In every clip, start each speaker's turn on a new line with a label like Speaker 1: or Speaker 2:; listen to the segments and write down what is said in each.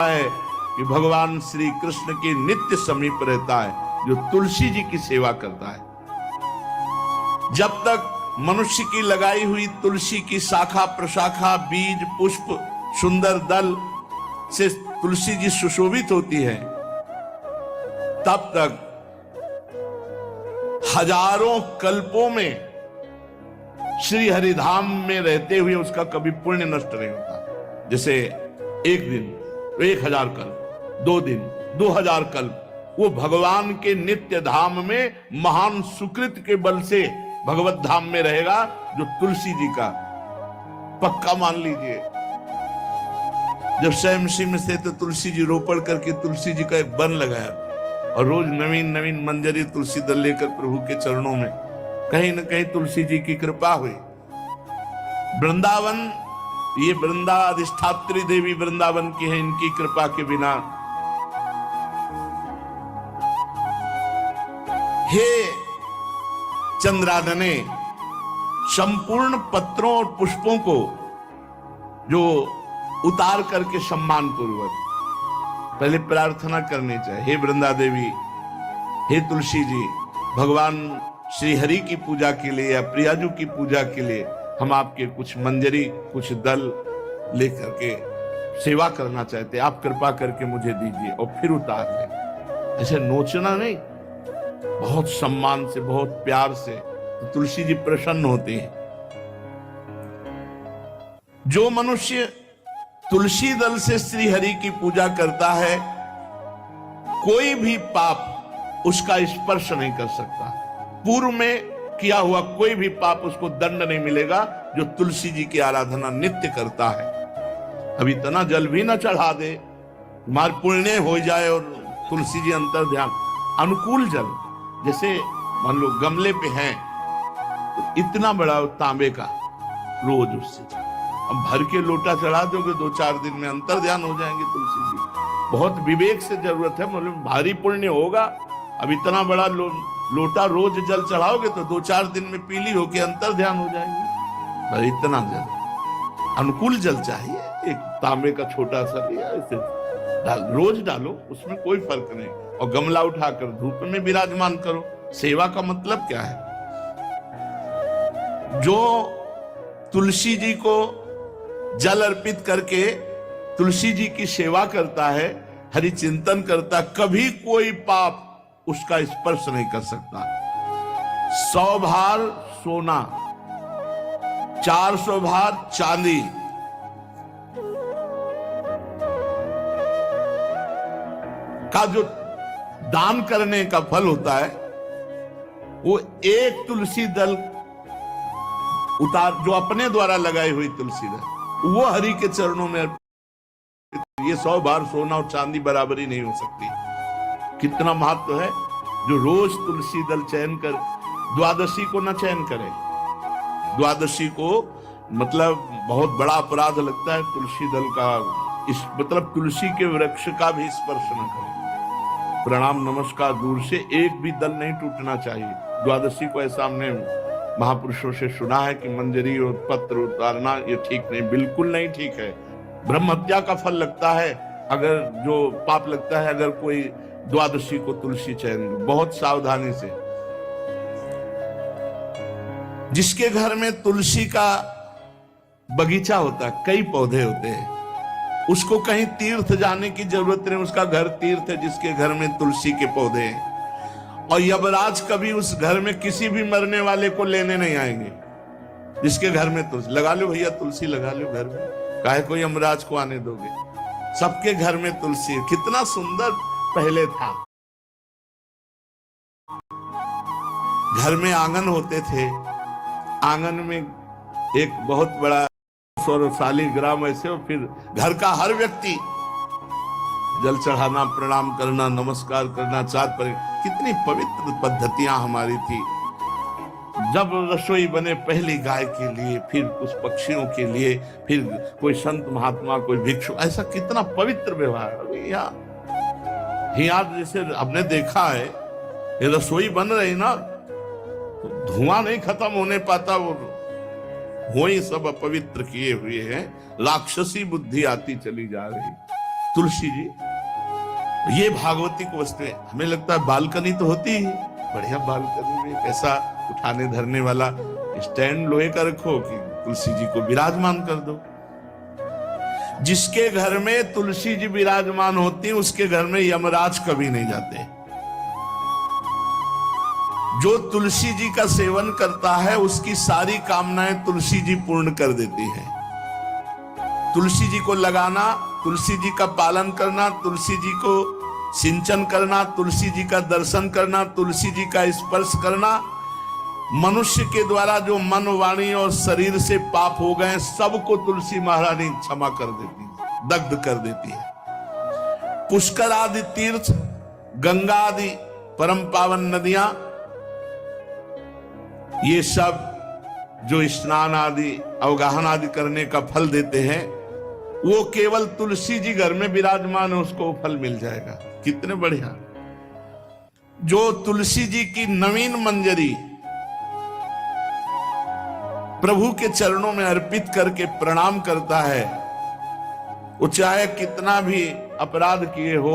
Speaker 1: है कि भगवान श्री कृष्ण के नित्य समीप रहता है जो तुलसी जी की सेवा करता है। जब तक मनुष्य की लगाई हुई तुलसी की शाखा प्रशाखा बीज पुष्प सुंदर दल से तुलसी जी सुशोभित होती है, तब तक हजारों कल्पों में श्री हरिधाम में रहते हुए उसका कभी पुण्य नष्ट नहीं होता। जैसे एक दिन 1000 कल्प, 2 दिन 2000 कल्प वो भगवान के नित्य धाम में महान सुकृत के बल से भगवत धाम में रहेगा, जो तुलसी जी का पक्का मान लीजिए। जब स्वयं में से तो तुलसी जी रोपण करके तुलसी जी का एक वन लगाया और रोज नवीन नवीन मंजरी तुलसी दल लेकर प्रभु के चरणों में, कहीं न कहीं तुलसी जी की कृपा हुई। वृंदावन, ये वृंदा अधिष्ठात्री देवी वृंदावन की है, इनकी कृपा के बिना। हे चंद्रानने, संपूर्ण पत्रों और पुष्पों को जो उतार करके सम्मान पूर्वक पहले प्रार्थना करनी चाहिए। हे वृंदा देवी, हे तुलसी जी, भगवान श्री हरि की पूजा के लिए या प्रियाजू की पूजा के लिए हम आपके कुछ मंजरी कुछ दल लेकर के सेवा करना चाहते हैं, आप कृपा करके मुझे दीजिए, और फिर उतार लें। ऐसे नोचना नहीं, बहुत सम्मान से बहुत प्यार से, तो तुलसी जी प्रसन्न होती हैं। जो मनुष्य तुलसी दल से श्री हरि की पूजा करता है, कोई भी पाप उसका स्पर्श नहीं कर सकता। पूर्व में किया हुआ कोई भी पाप उसको दंड नहीं मिलेगा, जो तुलसी जी की आराधना नित्य करता है। अब इतना जल भी ना चढ़ा दे, तुम्हारे पुण्य हो जाए और तुलसी जी अंतर ध्यान, अनुकूल जल, जैसे मान लो गमले पे हैं तो इतना बड़ा तांबे का रोज उससे अब भर के लोटा चढ़ा दोगे, 2-4 दिन में अंतर ध्यान हो जाएंगे तुलसी जी। बहुत विवेक से जरूरत है, मतलब भारी पुण्य होगा। अब इतना बड़ा लोटा रोज जल चढ़ाओगे तो 2-4 दिन में पीली होके अंतर ध्यान हो जाएंगे। पर इतना जल, अनुकूल जल चाहिए। एक तांबे का छोटा सा लिया, ऐसे रोज डालो, उसमें कोई फर्क नहीं, और गमला उठाकर धूप में विराजमान करो। सेवा का मतलब क्या है? जो तुलसी जी को जल अर्पित करके तुलसी जी की सेवा करता है, हरि चिंतन करता, कभी कोई पाप उसका स्पर्श नहीं कर सकता। 100 भार सोना, 400 भार चांदी, का जो दान करने का फल होता है, वो एक तुलसी दल उतार, जो अपने द्वारा लगाई हुई तुलसी दल, वो हरि के चरणों में, ये 100 भार सोना और चांदी बराबरी नहीं हो सकती। कितना महत्व है। जो रोज तुलसी दल चयन कर, द्वादशी को न चयन करे, द्वादशी को मतलब बहुत बड़ा अपराध लगता है तुलसी दल का, इस मतलब तुलसी के वृक्ष का भी स्पर्श न करे। प्रणाम नमस्कार दूर से, एक भी दल नहीं टूटना चाहिए। द्वादशी को ऐसा हमने महापुरुषों से सुना है कि मंजरी और पत्र उतारना ये ठीक नहीं, बिल्कुल नहीं ठीक है। ब्रह्म हत्या का फल लगता है, अगर जो पाप लगता है अगर कोई द्वादशी को तुलसी चयन, बहुत सावधानी से। जिसके घर में तुलसी का बगीचा होता है, कई पौधे होते हैं, उसको कहीं तीर्थ जाने की जरूरत नहीं, उसका घर तीर्थ है जिसके घर में तुलसी के पौधे हैं। और यमराज कभी उस घर में किसी भी मरने वाले को लेने नहीं आएंगे जिसके घर में तुलसी। लगा लो भैया तुलसी लगा लो घर में, काहे को यमराज को आने दोगे? सबके घर में तुलसी है। कितना सुंदर पहले था। घर में आंगन होते थे, आंगन में एक बहुत बड़ा सौरशाली ग्राम ऐसे, और फिर घर का हर व्यक्ति जल चढ़ाना, प्रणाम करना, नमस्कार करना, चार पर कितनी पवित्र पद्धतियां हमारी थी। जब रसोई बने पहली गाय के लिए, फिर कुछ पक्षियों के लिए, फिर कोई संत महात्मा, कोई भिक्षु, ऐसा कितना पवित्र व्यवहार। यहाँ जैसे हमने देखा है, ये रसोई बन रही ना, तो धुआं नहीं खत्म होने पाता, वो ही सब अपवित्र किए हुए हैं। राक्षसी बुद्धि आती चली जा रही। तुलसी जी, ये भागवती को वस्तु है। हमें लगता है बालकनी तो होती ही, बढ़िया बालकनी में कैसा उठाने धरने वाला स्टैंड लोहे का रखो कि तुलसी जी को विराजमान कर दो। जिसके घर में तुलसी जी विराजमान होती हैं उसके घर में यमराज कभी नहीं जाते। जो तुलसी जी का सेवन करता है उसकी सारी कामनाएं तुलसी जी पूर्ण कर देती है। तुलसी जी को लगाना, तुलसी जी का पालन करना, तुलसी जी को सिंचन करना, तुलसी जी का दर्शन करना, तुलसी जी का स्पर्श करना, मनुष्य के द्वारा जो मन, वाणी और शरीर से पाप हो गए सबको तुलसी महारानी क्षमा कर देती है, दग्ध कर देती है। पुष्कर आदि तीर्थ, गंगा आदि परम पावन नदियां, ये सब जो स्नान आदि अवगाहन आदि करने का फल देते हैं, वो केवल तुलसी जी घर में विराजमान है उसको फल मिल जाएगा। कितने बढ़िया। जो तुलसी जी की नवीन मंजरी प्रभु के चरणों में अर्पित करके प्रणाम करता है, वो चाहे कितना भी अपराध किए हो,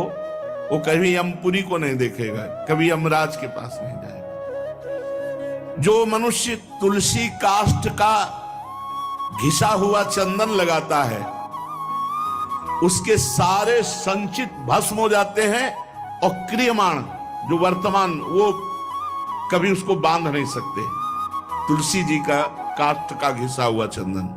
Speaker 1: वो कभी यमपुरी को नहीं देखेगा, कभी यमराज के पास नहीं जाएगा। जो मनुष्य तुलसी काष्ठ का घिसा हुआ चंदन लगाता है, उसके सारे संचित भस्म हो जाते हैं और क्रियमाण जो वर्तमान वो कभी उसको बांध नहीं सकते। तुलसी जी का काष्ठ का घिसा हुआ चंदन,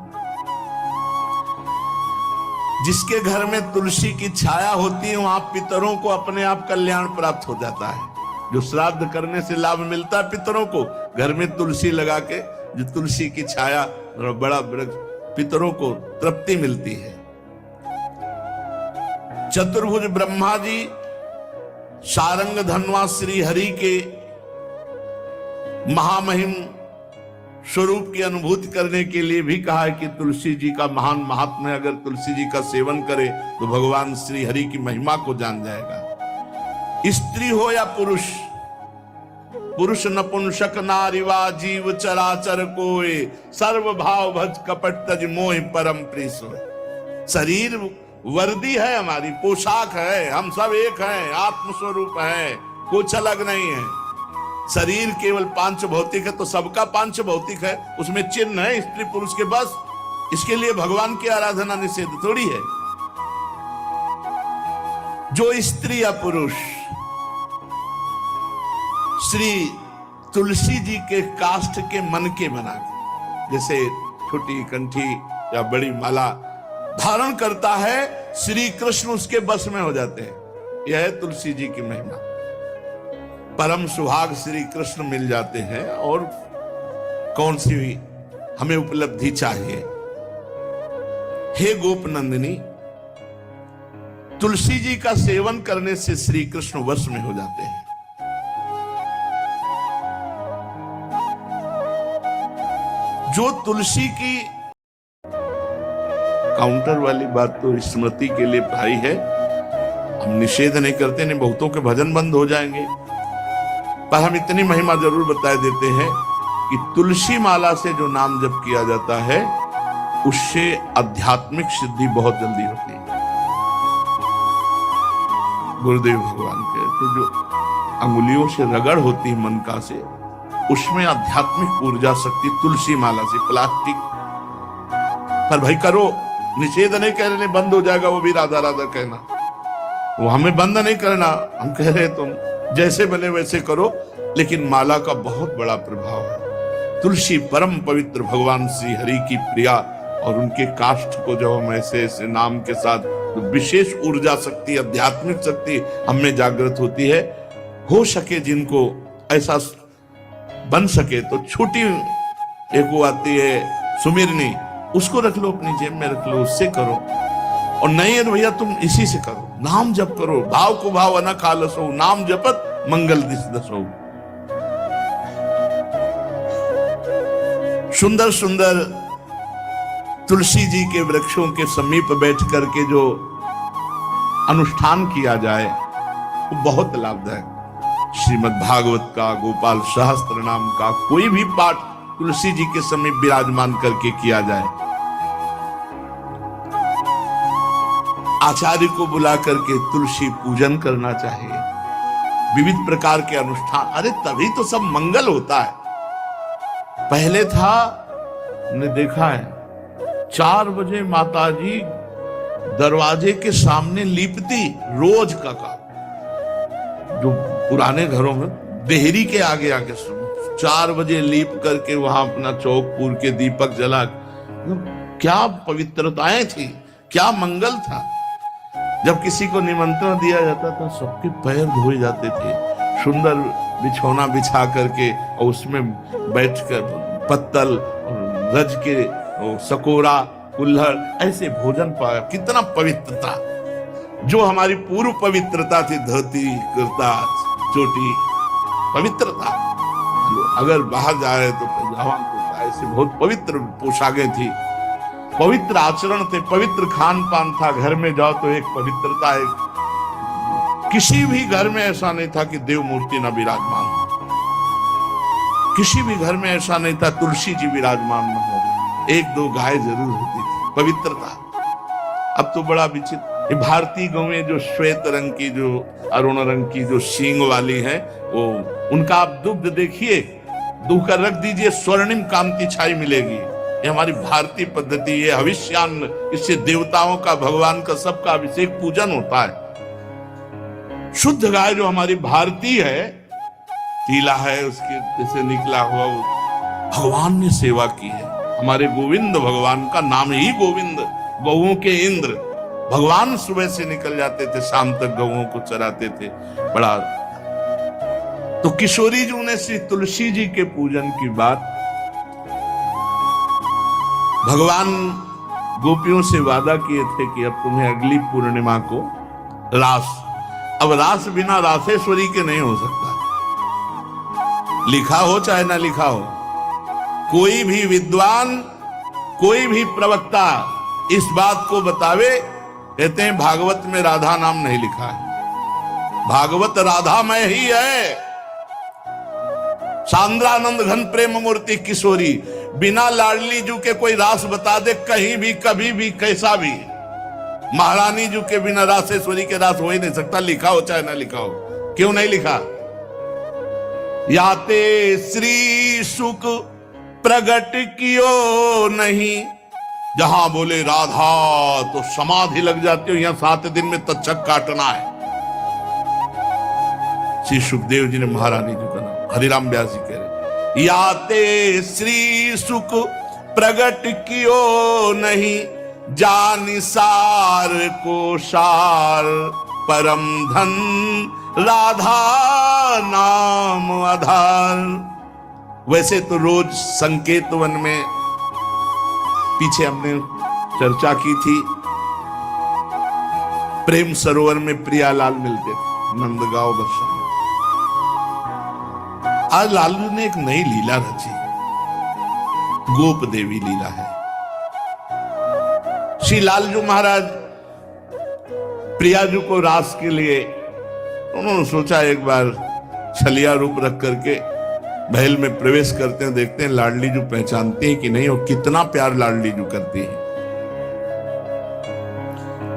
Speaker 1: जिसके घर में तुलसी की छाया होती है वहां पितरों को अपने आप कल्याण प्राप्त हो जाता है। जो श्राद्ध करने से लाभ मिलता है पितरों को, घर में तुलसी लगा के जो तुलसी की छाया बड़ा पितरों को तृप्ति मिलती है। चतुर्भुज ब्रह्मा जी सारंग धनवा श्री हरि के महामहिम स्वरूप की अनुभूति करने के लिए भी कहा है कि तुलसी जी का महान महात्म्य, अगर तुलसी जी का सेवन करे तो भगवान श्री हरि की महिमा को जान जाएगा। स्त्री हो या पुरुष, पुरुष नपुंसक नारीवा जीव चराचर कोय, सर्व भाव भज कपट तज मोह परम प्रिय सोय। शरीर वर्दी है, हमारी पोशाक है, हम सब एक हैं, आत्मस्वरूप है, कुछ अलग नहीं है। शरीर केवल पांच भौतिक है तो सबका पांच भौतिक है, उसमें चिन्ह है स्त्री पुरुष के, बस इसके लिए भगवान की आराधना निषेध थोड़ी है। जो स्त्री या पुरुष श्री तुलसी जी के काष्ठ के मन के बना के, जैसे छोटी कंठी या बड़ी माला धारण करता है, श्री कृष्ण उसके बस में हो जाते हैं। यह है तुलसी जी की महिमा। परम सुभाग श्री कृष्ण मिल जाते हैं और कौन सी भी हमें उपलब्धि चाहिए। हे गोप नंदिनी, तुलसी जी का सेवन करने से श्री कृष्ण वश में हो जाते हैं। जो तुलसी की काउंटर वाली बात तो स्मृति के लिए भाई है, हम निषेध नहीं करते, नहीं बहुतों के भजन बंद हो जाएंगे, पर हम इतनी महिमा जरूर बता देते हैं कि तुलसी माला से जो नाम जप किया जाता है उससे आध्यात्मिक सिद्धि बहुत जल्दी होती है। गुरुदेव भगवान कहते जो अंगुलियों से रगड़ होती है मन का से, उसमें आध्यात्मिक ऊर्जा शक्ति तुलसी माला से। प्लास्टिक पर भाई करो, निषेध नहीं कह रहे बंद हो जाएगा, वो भी राधा राधा कहना, वो हमें बंद नहीं करना, हम कह रहे तुम जैसे बने वैसे करो, लेकिन माला का बहुत बड़ा प्रभाव है। तुलसी परम पवित्र भगवान श्री हरि की प्रिया, और उनके काष्ठ को जब हम ऐसे ऐसे नाम के साथ, तो विशेष ऊर्जा शक्ति, आध्यात्मिक शक्ति हमें जागृत होती है। हो सके जिनको ऐसा बन सके तो छोटी एक वो आती है सुमिरनी, उसको रख लो, अपनी जेब में रख लो, उससे करो। और नहीं है तो भैया तुम इसी से करो, नाम जप करो, भाव को भाव अना खालसो, नाम जपत मंगल दिस दसो। सुंदर सुंदर तुलसी जी के वृक्षों के समीप बैठ करके जो अनुष्ठान किया जाए वो बहुत लाभदायक। श्रीमद् भागवत का, गोपाल सहस्त्र नाम का कोई भी पाठ तुलसी जी के समीप विराजमान करके किया जाए, आचार्य को बुला करके तुलसी पूजन करना चाहिए, विविध प्रकार के अनुष्ठान। अरे तभी तो सब मंगल होता है। पहले था, ने देखा है, 4 बजे माताजी दरवाजे के सामने लीपती, रोज का काम। जो पुराने घरों में देहरी के आगे आके 4 बजे लीप करके वहां अपना चौक पूर के दीपक जला, क्या पवित्रताएं थी, क्या मंगल था। जब किसी को निमंत्रण दिया जाता था सबके पैर धोए जाते थे, सुंदर बिछौना बिछा करके और उसमें बैठकर पत्तल और रज के और सकोरा कुल्हड़ ऐसे भोजन पाया। कितना पवित्रता, जो हमारी पूर्व पवित्रता थी, धोती कुर्ता चोटी, पवित्रता। अगर बाहर जा रहे तो पैजामा कुर्ता, ऐसे बहुत पवित्र पोशाकें थी, पवित्र आचरण थे, पवित्र खान पान था। घर में जाओ तो एक पवित्रता है। किसी भी घर में ऐसा नहीं था कि देव मूर्ति न विराजमान हो, किसी भी घर में ऐसा नहीं था तुलसी जी विराजमान न हो, 1-2 गाय जरूर होती थी, पवित्रता। अब तो बड़ा विचित्र, भारतीय गौएं जो श्वेत रंग की, जो अरुण रंग की, जो सींग वाली हैं, वो उनका आप दुग्ध देखिए, दूह कर रख दीजिए, स्वर्णिम कांति छाई मिलेगी। ये हमारी भारतीय पद्धति, ये हविष्यान्न, इससे देवताओं का, भगवान का, सबका अभिषेक पूजन होता है। शुद्ध गाय जो हमारी भारतीय है, तीला है उसके जैसे निकला हुआ, वो भगवान ने सेवा की है। हमारे गोविंद भगवान का नाम ही गोविंद, गौओं के इंद्र। भगवान सुबह से निकल जाते थे, शाम तक गौओं को चराते थे। बड़ा तो किशोरी जी ने श्री तुलसी जी के पूजन की बात, भगवान गोपियों से वादा किए थे कि अब तुम्हें अगली पूर्णिमा को रास, अब रास बिना रासेश्वरी के नहीं हो सकता। लिखा हो चाहे ना लिखा हो, कोई भी विद्वान, कोई भी प्रवक्ता इस बात को बतावे, कहते हैं भागवत में राधा नाम नहीं लिखा है, भागवत राधामय ही है। सांद्रानंद घन प्रेम मूर्ति किशोरी, बिना लाडली जू के कोई रास बता दे कहीं भी, कभी भी, कैसा भी, महारानी जू के बिना रासेश्वरी के रास हो ही नहीं सकता, लिखा हो चाहे ना लिखा हो। क्यों नहीं लिखा? याते श्री सुख प्रगट कियो नहीं, जहां बोले राधा तो समाधि लग जाती हो, यहां 7 दिन में तक्षक काटना है। श्री सुखदेव जी ने महारानी जी का नाम हरिराम व्यास जी कह रहे, याते श्री सुख प्रगट कियो नहीं, जानि सार को सार परम धन, राधा नाम आधार। वैसे तो रोज संकेत वन में, पीछे हमने चर्चा की थी, प्रेम सरोवर में प्रियालाल मिलते थे, नंदगांव दर्शन। आज लालू ने एक नई लीला रची, गोप देवी लीला है। श्री लालजू महाराज प्रियाजू को रास के लिए उन्होंने सोचा एक बार छलिया रूप रख करके महल में प्रवेश करते हैं, देखते हैं लाडली जू पहचानती है कि नहीं, और कितना प्यार लाडली जू करती है।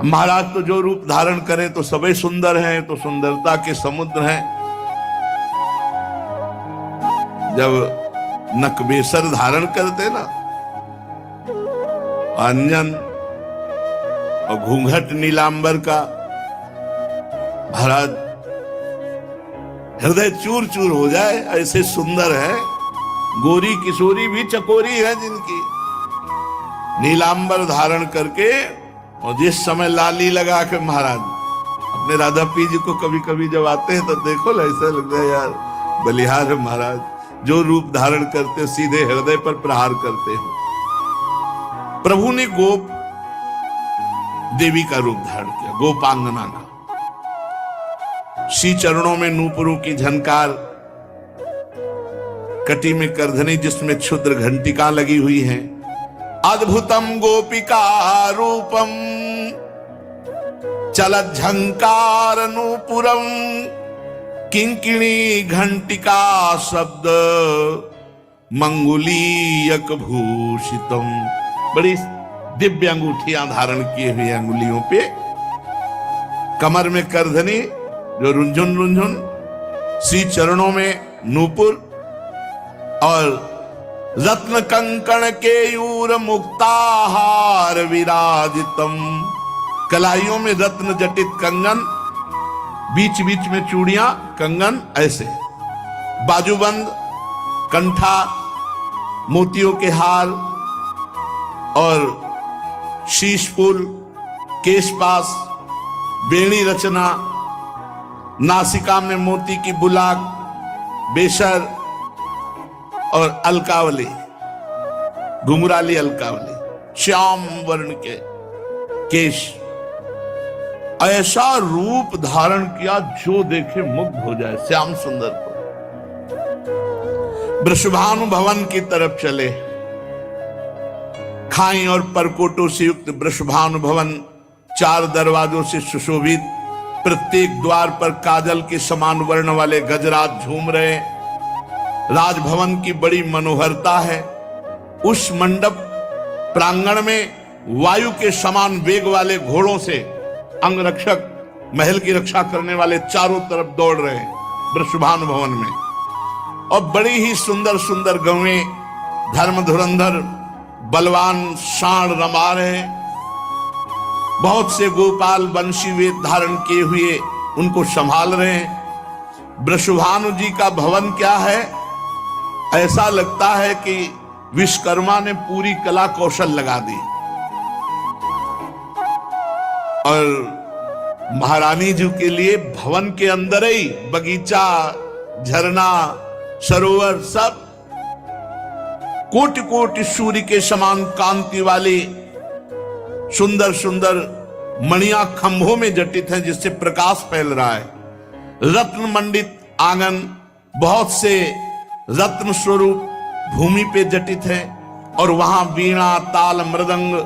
Speaker 1: महाराज तो जो रूप धारण करे तो सभी सुंदर हैं, तो सुंदरता के समुद्र हैं। जब नकबेसर धारण करते ना, अंजन और घूंघट नीलांबर का, महाराज हृदय चूर चूर हो जाए, ऐसे सुंदर है। गोरी किशोरी भी चकोरी है जिनकी, नीलांबर धारण करके, और जिस समय लाली लगा के महाराज अपने राधा पी जी को कभी कभी जब आते हैं तो देखो ऐसा लगता है यार बलिहार है महाराज, जो रूप धारण करते सीधे हृदय पर प्रहार करते हो। प्रभु ने गोप देवी का रूप धारण किया, गोपांगना का। श्री चरणों में नूपुरों की झनकार, कटी में करधनी जिसमें क्षुद्र घंटिका लगी हुई हैं। अद्भुतम गोपिका रूपम चलत झंकार नूपुरम, किंकिणी घंटिका शब्द मंगुलीयक भूषितम। बड़ी दिव्य अंगूठियां धारण किए हुए अंगुलियों पे कमर में करधनी जो रुंझुन रुंझुन, श्री चरणों में नूपुर और रत्न कंकण केयूर मुक्ताहार विराजितम, कलाइयों में रत्न जटित कंगन, बीच बीच में चूड़ियां कंगन ऐसे, बाजूबंद, कंठा, मोतियों के हार और शीश फूल, केशपास, बेणी रचना, नासिका में मोती की बुलाक, बेशर और अलकावली, घुंघराली अलकावली, श्याम वर्ण के केश, ऐसा रूप धारण किया जो देखे मुग्ध हो जाए। श्याम सुंदर को वृषभानु भवन की तरफ चले। खाई और परकोटों से युक्त वृषभानु भवन 4 दरवाजों से सुशोभित, प्रत्येक द्वार पर काजल के समान वर्ण वाले गजराज झूम रहे। राजभवन की बड़ी मनोहरता है। उस मंडप प्रांगण में वायु के समान वेग वाले घोड़ों से अंगरक्षक महल की रक्षा करने वाले चारों तरफ दौड़ रहे हैं वृषभानु भवन में। और बड़ी ही सुंदर सुंदर गौएं, धर्म धुरंधर बलवान साण रमा रहे। बहुत से गोपाल बंशी वेद धारण किए हुए उनको संभाल रहे हैं। वृषभानु जी का भवन क्या है, ऐसा लगता है कि विश्वकर्मा ने पूरी कला कौशल लगा दी। और महारानी जी के लिए भवन के अंदर ही बगीचा, झरना, सरोवर सब कोटि कोटि सूर्य के समान कांति वाली सुंदर सुंदर मणियां खंभों में जटित हैं, जिससे प्रकाश फैल रहा है। रत्न मंडित आंगन, बहुत से रत्न स्वरूप भूमि पे जटित है। और वहां वीणा, ताल, मृदंग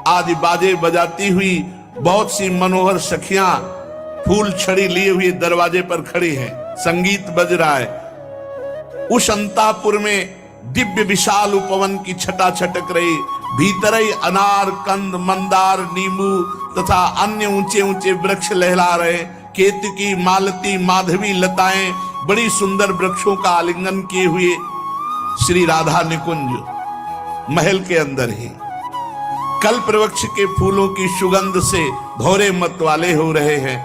Speaker 1: आदि बाजे बजाती हुई बहुत सी मनोहर सखियां फूल छड़ी लिए हुए दरवाजे पर खड़ी हैं, संगीत बज रहा है। उस अंतापुर में दिव्य विशाल उपवन की छटा छटक रही। भीतर ही अनार, कंद, मंदार, नींबू तथा अन्य ऊंचे ऊंचे वृक्ष लहला रहे। केतकी, मालती, माधवी लताएं बड़ी सुंदर वृक्षों का आलिंगन किए हुए श्री राधा निकुंज महल के अंदर ही कल्प वृक्ष के फूलों की सुगंध से भौरे मतवाले हो रहे हैं।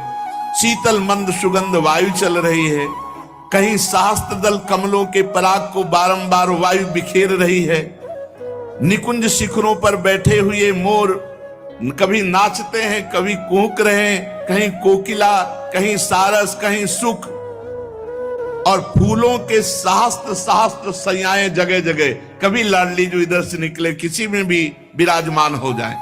Speaker 1: शीतल मंद सुगंध वायु चल रही है। कहीं सहस्त्र दल कमलों के पराग को बारंबार वायु बिखेर रही है। निकुंज शिखरों पर बैठे हुए मोर कभी नाचते हैं, कभी कूक रहे हैं, कहीं कोकिला, कहीं सारस, कहीं सुख। और फूलों के सहस्त्र सहस्त्र सैयाएं जगह जगह, कभी लाडली जो इधर से निकले किसी में भी विराजमान हो जाए।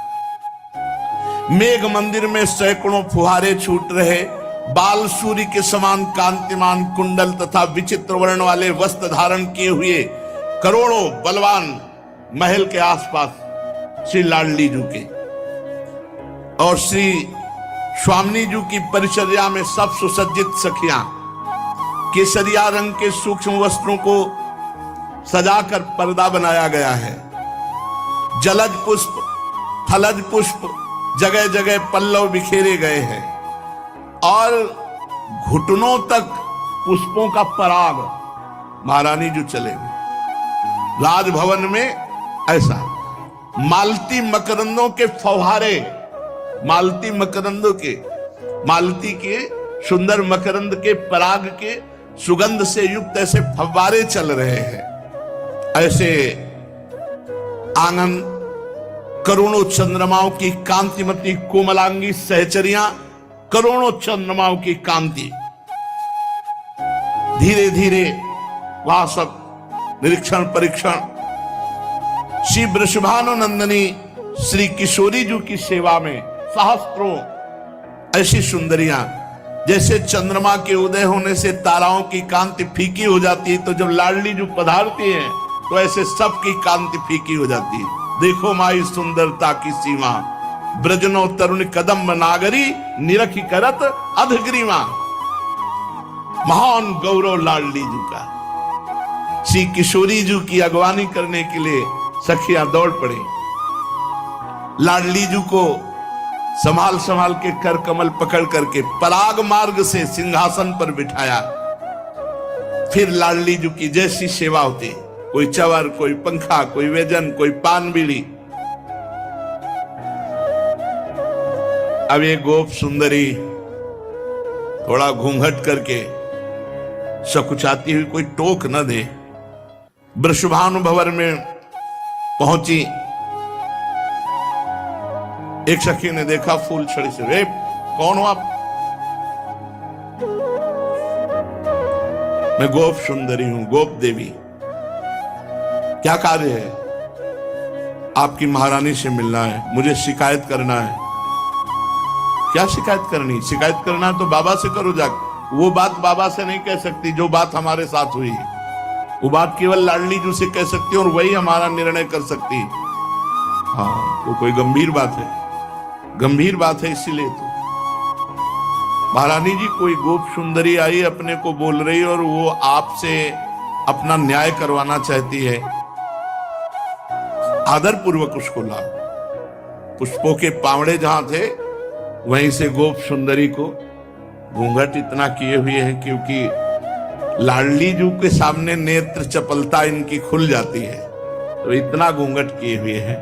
Speaker 1: मेघ मंदिर में सैकड़ों फुहारे छूट रहे। बाल सूर्य के समान कांतिमान कुंडल तथा विचित्र वर्ण वाले वस्त्र धारण किए हुए करोड़ों बलवान महल के आसपास श्री लाडली जी के और श्री स्वामिनी जी की परिचर्या में सब सुसज्जित सखियां केसरिया रंग के सूक्ष्म वस्त्रों को सजाकर पर्दा बनाया गया है। जलज पुष्प, थलज पुष्प जगह जगह पल्लव बिखेरे गए हैं और घुटनों तक पुष्पों का पराग महारानी जो चलेंगे। राजभवन में ऐसा मालती मकरंदों के फव्वारे, मालती मकरंदों के, मालती के सुंदर मकरंद के पराग के सुगंध से युक्त ऐसे फव्वारे चल रहे हैं। ऐसे आंगन, करोड़ों चंद्रमाओं की कांतिमती कोमलांगी सहचरियां, करोड़ों चंद्रमाओं की कांति। धीरे धीरे वहां सब निरीक्षण परीक्षण। श्री वृषभानुनंदिनी श्री किशोरी जी की सेवा में सहस्त्रों ऐसी सुंदरियां, जैसे चंद्रमा के उदय होने से ताराओं की कांति फीकी हो जाती है, तो जब लाडली जी पधारती है तो ऐसे सबकी कांति फीकी हो जाती है। देखो माई सुंदरता की सीमा, ब्रजनो तरुण कदम नागरी, निरखी करत अधग्रीवा। महान गौरव लाडली जी का। श्री किशोरी जी की अगवानी करने के लिए सखियां दौड़ पड़ी। लाडली जी को संभाल संभाल के कर कमल पकड़ करके पराग मार्ग से सिंहासन पर बिठाया। फिर लाडली जी की जैसी सेवा होती, कोई चवर, कोई पंखा, कोई व्यजन, कोई पान बीड़ी। अब ये गोप सुंदरी थोड़ा घूंघट करके सकुचाती हुई कोई टोक न दे, वृषभानुभवर में पहुंची। एक सखी ने देखा फूल छड़ी से, वे कौन हो आप? मैं गोप सुंदरी हूं, गोप देवी। क्या कार्य है? आपकी महारानी से मिलना है, मुझे शिकायत करना है। क्या शिकायत करनी? शिकायत करना है तो बाबा से करो जाकर। वो बात बाबा से नहीं कह सकती जो बात हमारे साथ हुई है, वो बात केवल लाडली जी से कह सकती है और वही हमारा निर्णय कर सकती है। हाँ, तो कोई गंभीर बात है, गंभीर बात है, इसीलिए तो महारानी जी कोई गोप सुंदरी आई अपने को बोल रही और वो आपसे अपना न्याय करवाना चाहती है। आदर पूर्वक उसको ला। पुष्पों के पावड़े जहां थे वहीं से गोप सुंदरी को घूंघट इतना किए हुए हैं क्योंकि लाडली जी के सामने नेत्र चपलता इनकी खुल जाती है, तो इतना घूंघट किए हुए हैं।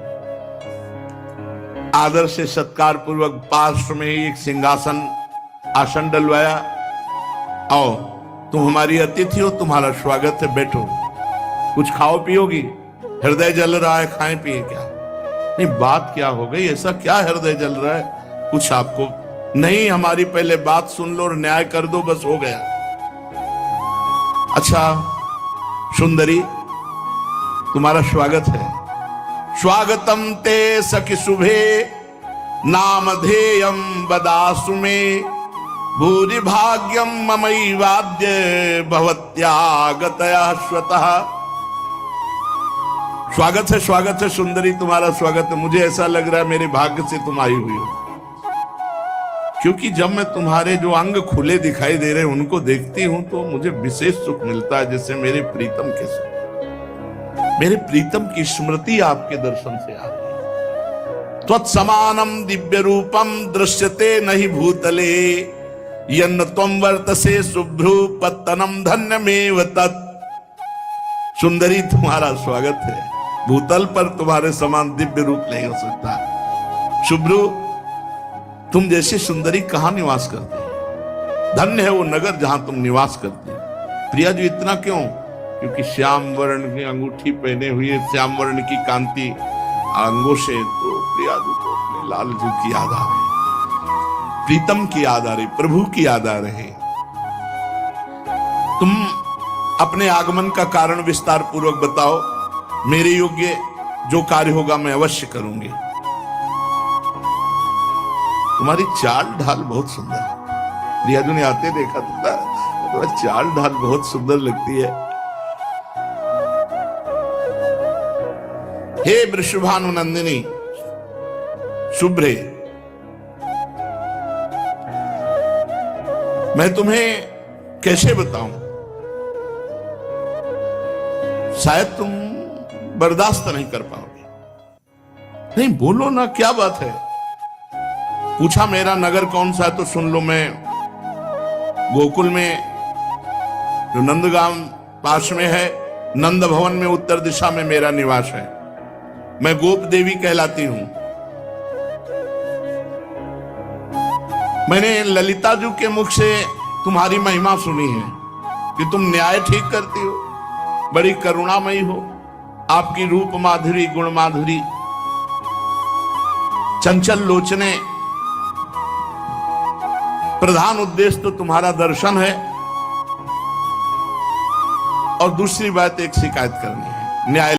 Speaker 1: आदर से सत्कार पूर्वक पार्श्व में एक सिंहासन आसन डलवाया। आओ, तुम हमारी अतिथि हो, तुम्हारा स्वागत है, बैठो। कुछ खाओ पियोगी? हृदय जल रहा है, खाएं पिए क्या? नहीं, बात क्या हो गई? ऐसा क्या हृदय जल रहा है? कुछ आपको नहीं, हमारी पहले बात सुन लो और न्याय कर दो, बस हो गया। अच्छा सुंदरी, तुम्हारा स्वागत है। स्वागतम ते सखि शुभे नामधेयम बदासु में भूरि भाग्यम ममैवाद्य भवत्यागतया स्वतः। स्वागत है सुंदरी, तुम्हारा स्वागत है। मुझे ऐसा लग रहा है मेरे भाग्य से तुम आई हुई हो, क्योंकि जब मैं तुम्हारे जो अंग खुले दिखाई दे रहे हैं उनको देखती हूं तो मुझे विशेष सुख मिलता है, जैसे मेरे प्रीतम के सुख, मेरे प्रीतम की स्मृति आपके दर्शन से आ रही है। त्वत्समानम दिव्य रूपम दृश्यते नहीं भूतले यन्न त्वं वर्तसे शुभ्रू पत्तनम धन्यमेव तत्। सुंदरी, तुम्हारा स्वागत है। भूतल पर तुम्हारे समान दिव्य रूप नहीं हो सकता। शुभ्रू, तुम जैसी सुंदरी कहां निवास करती है? धन्य है वो नगर जहां तुम निवास करती है। प्रिया जी, इतना क्यों? क्योंकि श्याम वर्ण की अंगूठी पहने हुए, श्याम वर्ण की कांति अंगों से, तो प्रिया जी को अपने लाल जी की याद आ रही, प्रीतम की याद आ रही, प्रभु की याद आ रही। तुम अपने आगमन का कारण विस्तार पूर्वक बताओ, मेरे योग्य जो कार्य होगा मैं अवश्य करूंगी। तुम्हारी चाल ढाल बहुत सुंदर है। रियाजू ने आते देखा था, तुम्हारी चाल ढाल बहुत सुंदर लगती है। हे वृषभानुनंदिनी शुभ्रे, मैं तुम्हें कैसे बताऊं? शायद तुम बर्दाश्त नहीं कर पाओगे। नहीं, बोलो ना, क्या बात है? पूछा मेरा नगर कौन सा है तो सुन लो। मैं गोकुल में जो नंदगांव पास में है, नंद भवन में उत्तर दिशा में मेरा निवास है। मैं गोप देवी कहलाती हूं। मैंने ललिता जी के मुख से तुम्हारी महिमा सुनी है कि तुम न्याय ठीक करती हो, बड़ी करुणामयी हो। आपकी रूप माधुरी, गुण माधुरी, चंचल लोचने, प्रधान उद्देश्य तो तुम्हारा दर्शन है। और दूसरी बात, एक शिकायत करनी है। न्याय